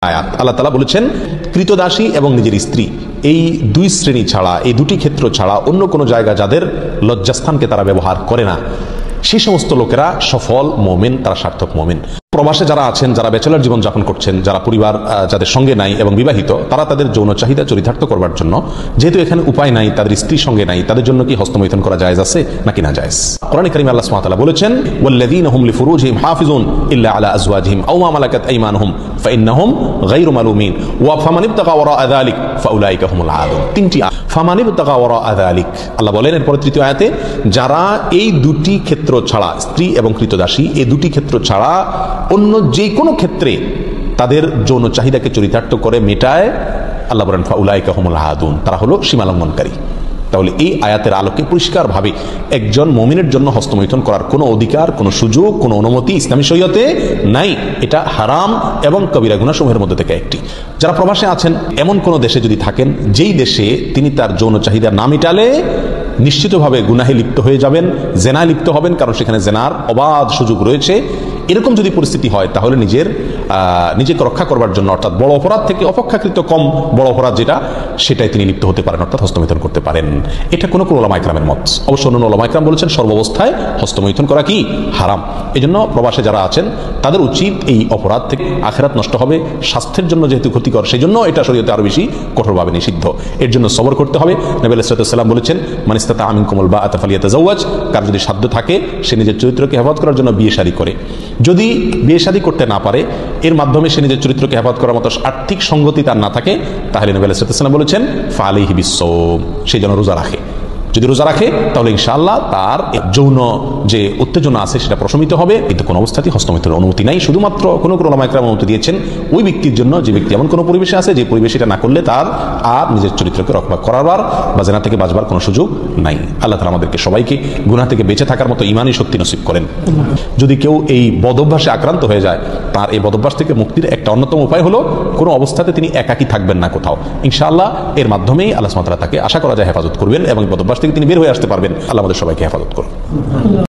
আয়াত আল্লাহ তাআলা বলেছেন কৃতদাসী এবং নিজের স্ত্রী এই দুই শ্রেণী ছাড়া, এই দুটি ক্ষেত্র ছাড়া অন্য কোনো জায়গা যাদের লজ্জাস্থানকে তারা ব্যবহার করে না, সেই সমস্ত লোকেরা সফল মুমিন, তারা সার্থক মুমিন। প্রবাসে যারা আছেন, যারা ব্যাচেলর জীবন যাপন করছেন, যারা পরিবার যাদের সঙ্গে নাই এবং বিবাহিত, তারা তাদের যৌন চাহিদা চরিতার্থ করবার জন্য, যেহেতু এখানে উপায় নাই, তাদের স্ত্রীর সঙ্গে নাই, তাদের জন্য কি হস্তমৈথুন করা জায়েজ আছে নাকি না জায়েজ? কোরআনে কারীমে আল্লাহ সুবহানাহু ওয়া তাআলা বলেছেন ওয়াল্লাযীনা হুম লিফুরুজিহিম হাফিজুন ইল্লা আলা আজওয়াজিহিম আও মা মালাকাত আইমানুহুম ফাইন্নাহুম গায়রু মালুমিন ওয়া ফামান ইবতাগা ওয়ারাআ যালিক ফাউলাইকা হুমুল আদুন। তিনটি ফামান ইবতাগা ওয়ারাআ যালিক, আল্লাহ বলেন এরপর তৃতীয় আয়াতে, যারা এই দুটি ক্ষেত্র ছাড়া, স্ত্রী এবং কৃতদাসী, এই দুটি ক্ষেত্র ছাড়া অন্য যে কোনো ক্ষেত্রে তাদের যৌন চাহিদাকে চরিতার্থ করে মেটায়, আল্লাহ বলেন ফাউলাইকা হুমুল আদুন, তারা হলো সীমালঙ্ঘনকারী। তাহলে এই আয়াতের আলোকে পরিষ্কারভাবে একজন মুমিনের জন্য হস্তমৈথুন করার কোনো অধিকার, কোনো সুযোগ, কোনো অনুমতি ইসলামী শরীয়তে নাই। এটা হারাম এবং কবিরা গুনাহসমূহের মধ্যে থেকে একটি। যারা প্রবাসে আছেন, এমন কোনো দেশে যদি থাকেন যেই দেশে তিনি তার যৌন চাহিদা না মেটালে নিশ্চিতভাবে গুনাহে লিপ্ত হয়ে যাবেন, জেনায় লিপ্ত হবেন, কারণ সেখানে জেনার অবাধ সুযোগ রয়েছে। এরকম যদি পরিস্থিতি হয়, তাহলে নিজেকে রক্ষা করবার জন্য, অর্থাৎ বড় অপরাধ থেকে অপেক্ষাকৃত কম বড় অপরাধ যেটা, সেটাই তিনি লিপ্ত হতে পারেন, অর্থাৎ হস্তমৈথুন করতে পারেন। এটা কোনো উলামা ইকরামের মত। অবশ্য অন্য উলামা ইকরাম বলেছেন সর্বাবস্থায় হস্তমৈথুন করা কি হারাম। এই জন্য প্রবাসে যারা আছেন তাদের উচিত এই অপরাধ থেকে, আখিরাত নষ্ট হবে, স্বাস্থ্যের জন্য যেহেতু ক্ষতিকর, সেই জন্য এটা শরীয়তে আরো বেশি কঠোরভাবে নিষিদ্ধ। এর জন্য সবর করতে হবে। নবী আলাইহিস সালাম বলেছেন মান ইসতাতা মিনকুমুল বাআতা ফালিয়াতাজাওয়াজ, কার যদি সাধ্য থাকে সে নিজের চরিত্রকে হেফাজত করার জন্য বিয়ে শাদী করে। যদি বিয়ে শাদী করতে না পারে, এর মাধ্যমে সে নিজের চরিত্রকে হেফাজত করার মতো আর্থিক সঙ্গতি তার না থাকে, তাহলে নবী আলাইহিস সালাম বলেছেন ফালাইহি বিসসাওম, সে যেন রোজা রাখে। যদি রোজা রাখে তাহলে ইনশাআল্লাহ তার যৌন যে উত্তেজনা আছে সেটা প্রশমিত হবে। কিন্তু কোন অবস্থাতেই হস্তমৈথুনের অনুমতি নাই। শুধুমাত্র কোনো উলামা ইকরাম অনুমতি দিয়েছেন ওই ব্যক্তির জন্য যে ব্যক্তি এমন কোনো পরিবেশে আছে যে পরিবেশে এটা না করলে তার আর নিজের চরিত্রকে রক্ষা করাবার বা জেনা থেকে বাঁচবার কোনো সুযোগ নাই। আল্লাহ তাআলা আমাদেরকে সবাইকে গুনাহ থেকে বেঁচে থাকার মতো ঈমানী শক্তি নসিব করেন। যদি কেউ এই বদঅভ্যাসে আক্রান্ত হয়ে যায়, তার এই বদঅভ্যাস থেকে মুক্তির একটা অন্যতম উপায় হলো কোনো অবস্থাতে তিনি একাকী থাকবেন না কোথাও। ইনশাআল্লাহ এর মাধ্যমেই আল্লাহ সুবহানাহু ওয়া তাআলা তাকে আশা করা যায় হেফাজত করবেন এবং বদঅভ্যাস থেকে তিনি বের হয়ে আসতে পারবেন। আল্লাহ আমাদের সবাইকে হেফাজত করুন।